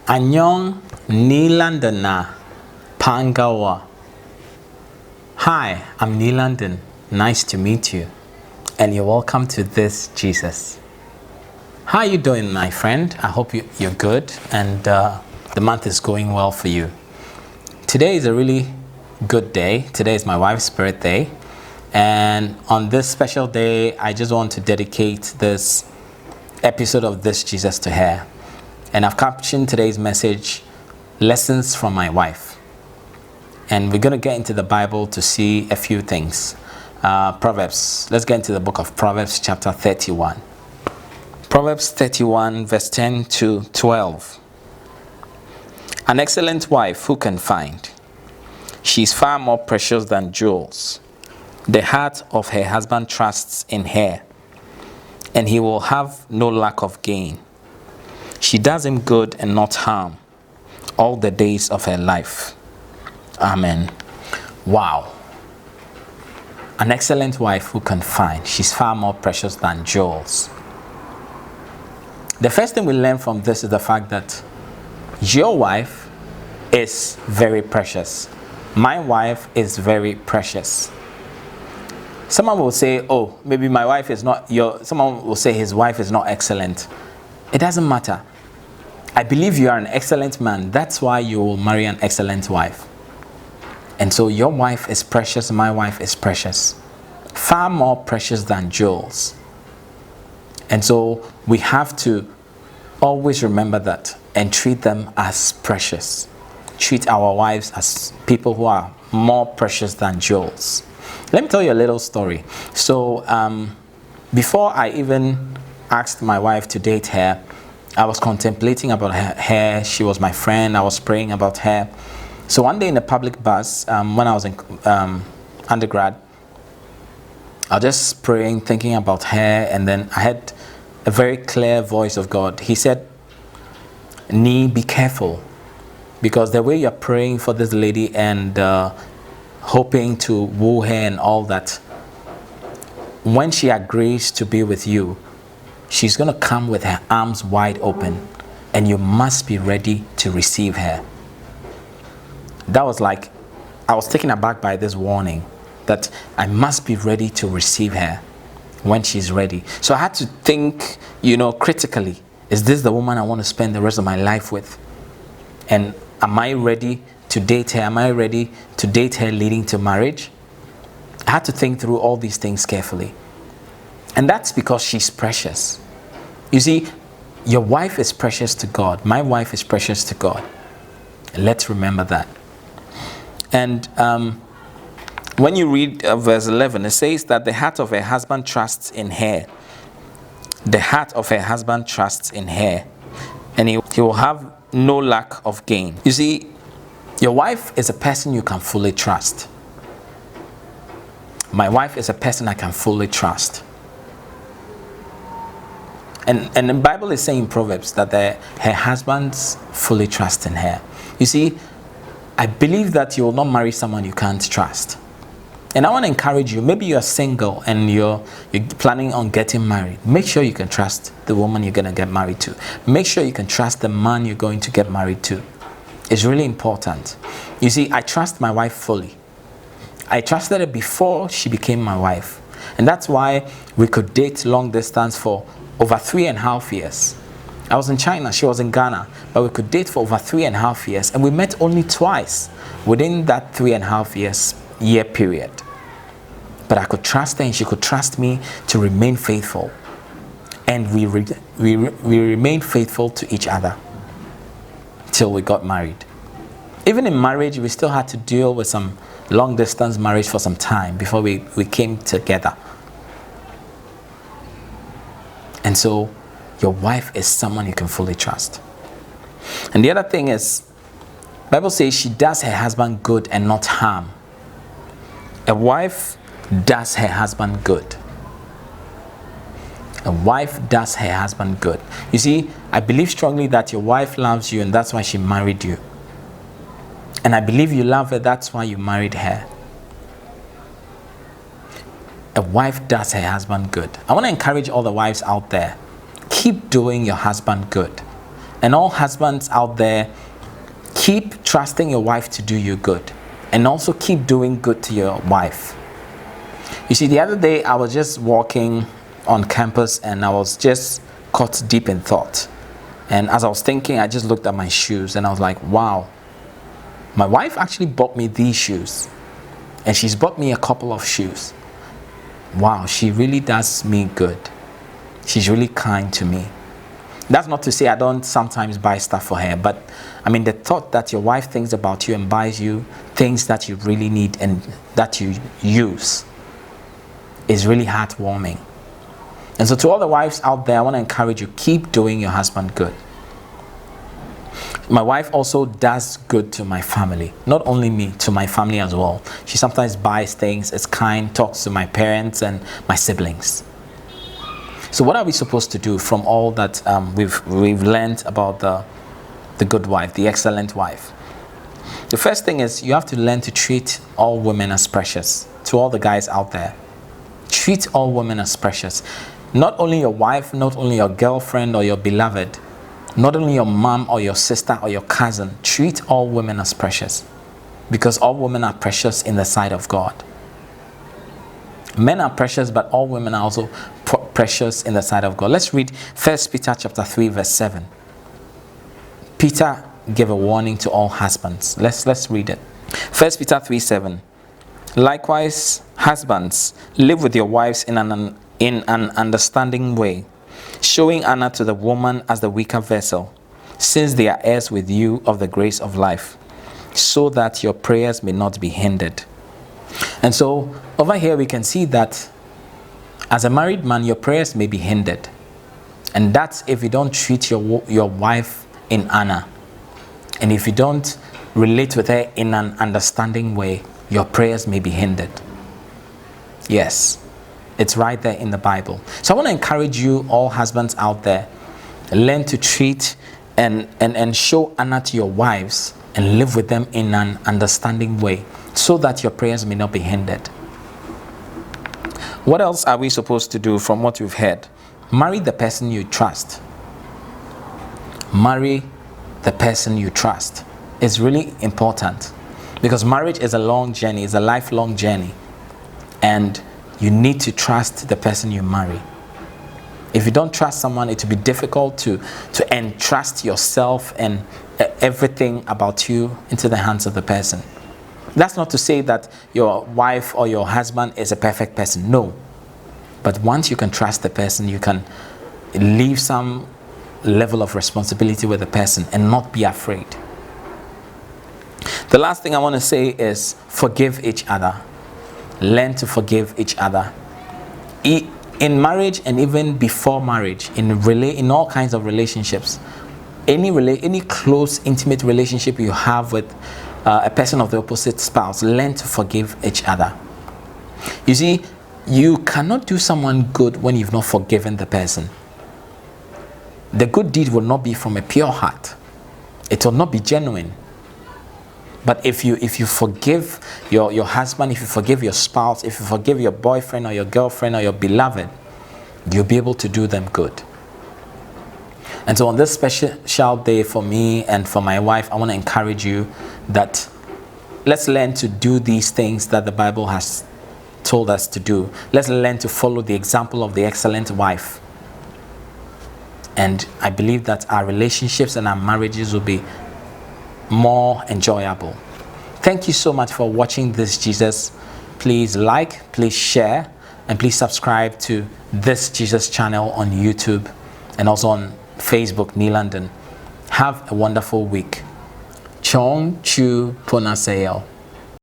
Anyong Nilandana Pangawa. Hi, I'm Nilandan. Nice to meet you. And you're welcome to This Jesus. How are you doing, my friend? I hope you're good and the month is going well for you. Today is a really good day. Today is my wife's birthday. And on this special day, I just want to dedicate this episode of This Jesus to her. And I've captioned today's message, Lessons from My Wife. And we're going to get into the Bible to see a few things. Proverbs. Let's get into the book of Proverbs chapter 31. Proverbs 31 verse 10 to 12. An excellent wife who can find? She is far more precious than jewels. The heart of her husband trusts in her, and he will have no lack of gain. She does him good and not harm all the days of her life. Amen. Wow. An excellent wife who can find. She's far more precious than jewels. The first thing we learn from this is the fact that your wife is very precious. My wife is very precious. Someone will say, oh, maybe my wife is not someone will say his wife is not excellent. It doesn't matter. I believe you are an excellent man. That's why you will marry an excellent wife. And so your wife is precious, my wife is precious. Far more precious than jewels. And so we have to always remember that and treat them as precious. Treat our wives as people who are more precious than jewels. Let me tell you a little story. So before I even asked my wife to date her, I was contemplating about her. She was my friend. I was praying about her. So one day in a public bus, when I was in undergrad, I was just praying, thinking about her, and then I had a very clear voice of God. He said, "Nee, be careful, because the way you're praying for this lady and hoping to woo her and all that, when she agrees to be with you, she's going to come with her arms wide open, and you must be ready to receive her." That was like, I was taken aback by this warning that I must be ready to receive her when she's ready. So I had to think, critically, is this the woman I want to spend the rest of my life with? And am I ready to date her? Am I ready to date her leading to marriage? I had to think through all these things carefully. And that's because she's precious. You see, your wife is precious to God. My wife is precious to God. Let's remember that. And when you read verse 11, it says that the heart of her husband trusts in her. The heart of her husband trusts in her, and he will have no lack of gain. You see, your wife is a person you can fully trust. My wife is a person I can fully trust. And the Bible is saying in Proverbs that her husbands fully trust in her. You see, I believe that you will not marry someone you can't trust. And I want to encourage you, maybe you're single and you're planning on getting married. Make sure you can trust the woman you're going to get married to. Make sure you can trust the man you're going to get married to. It's really important. You see, I trust my wife fully. I trusted her before she became my wife. And that's why we could date long distance for over 3.5 years. I was in China, she was in Ghana, but we could date for over 3.5 years, and we met only twice within that 3.5 year period. But I could trust her and she could trust me to remain faithful. And we remained faithful to each other till we got married. Even in marriage, we still had to deal with some long distance marriage for some time before we came together. And so your wife is someone you can fully trust. And the other thing is, the Bible says she does her husband good and not harm. A wife does her husband good. A wife does her husband good. You see, I believe strongly that your wife loves you and that's why she married you. And I believe you love her, that's why you married her. A wife does her husband good. I want to encourage all the wives out there. Keep doing your husband good. And all husbands out there, keep trusting your wife to do you good. And also keep doing good to your wife. You see, the other day I was just walking on campus and I was just caught deep in thought. And as I was thinking, I just looked at my shoes and I was like, wow, my wife actually bought me these shoes. And she's bought me a couple of shoes. Wow, she really does me good. She's really kind to me. That's not to say I don't sometimes buy stuff for her, but I mean, the thought that your wife thinks about you and buys you things that you really need and that you use is really heartwarming. And so to all the wives out there, I want to encourage you, keep doing your husband good. My wife also does good to my family. Not only me, to my family as well. She sometimes buys things, is kind, talks to my parents and my siblings. So what are we supposed to do from all that we've learned about the good wife, the excellent wife? The first thing is you have to learn to treat all women as precious. To all the guys out there, treat all women as precious. Not only your wife, not only your girlfriend or your beloved, not only your mom or your sister or your cousin, treat all women as precious. Because all women are precious in the sight of God. Men are precious, but all women are also precious in the sight of God. Let's read 1 Peter chapter 3 verse 7. Peter gave a warning to all husbands. Let's read it. 1 Peter 3:7. Likewise, husbands, live with your wives in an understanding way, showing honor to the woman as the weaker vessel, since they are heirs with you of the grace of life, so that your prayers may not be hindered. And so over here we can see that as a married man, your prayers may be hindered. And that's if you don't treat your wife in honor. And if you don't relate with her in an understanding way, your prayers may be hindered. Yes, it's right there in the Bible. So I want to encourage you, all husbands out there, learn to treat and show honor to your wives and live with them in an understanding way, so that your prayers may not be hindered. What else are we supposed to do from what we've heard? Marry the person you trust. Marry the person you trust. It's really important, because marriage is a long journey, it's a lifelong journey, and you need to trust the person you marry. If you don't trust someone, it will be difficult to entrust yourself and everything about you into the hands of the person. That's not to say that your wife or your husband is a perfect person. No. But once you can trust the person, you can leave some level of responsibility with the person and not be afraid. The last thing I want to say is forgive each other. Learn to forgive each other. In marriage and even before marriage, in all kinds of relationships, any close, intimate relationship you have with a person of the opposite spouse, learn to forgive each other. You see, you cannot do someone good when you've not forgiven the person. The good deed will not be from a pure heart. It will not be genuine. But if you forgive your husband, if you forgive your spouse, if you forgive your boyfriend or your girlfriend or your beloved, you'll be able to do them good. And so on this special day for me and for my wife, I want to encourage you that let's learn to do these things that the Bible has told us to do. Let's learn to follow the example of the excellent wife. And I believe that our relationships and our marriages will be more enjoyable. Thank you so much for watching This Jesus. Please like, please share, and please subscribe to This Jesus channel on YouTube and also on Facebook, New London. Have a wonderful week. Chong Chu Ponaseo.